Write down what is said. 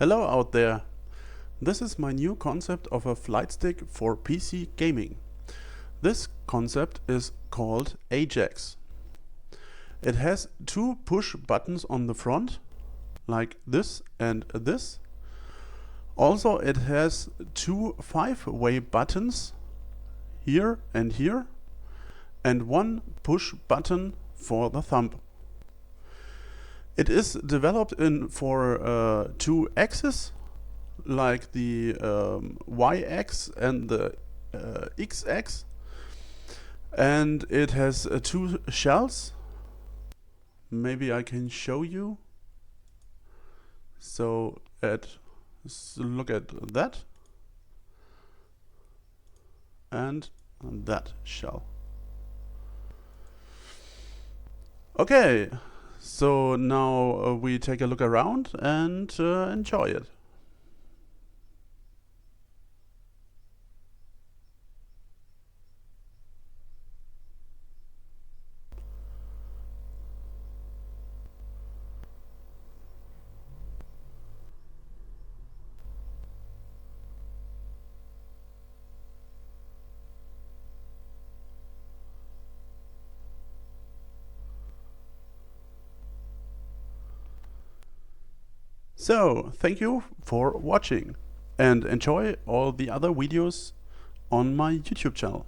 Hello out there! This is my new concept of a flight stick for PC gaming. This concept is called Ajax. It has two push buttons on the front, like this and this. Also it has two 5-way buttons, here, and one push button for the thumb. It is developed for two axes, like the y-axis and the x-axis, and it has two shells. Maybe I can show you. So look at that and that shell. Okay, so now we take a look around and enjoy it. So, thank you for watching and enjoy all the other videos on my YouTube channel.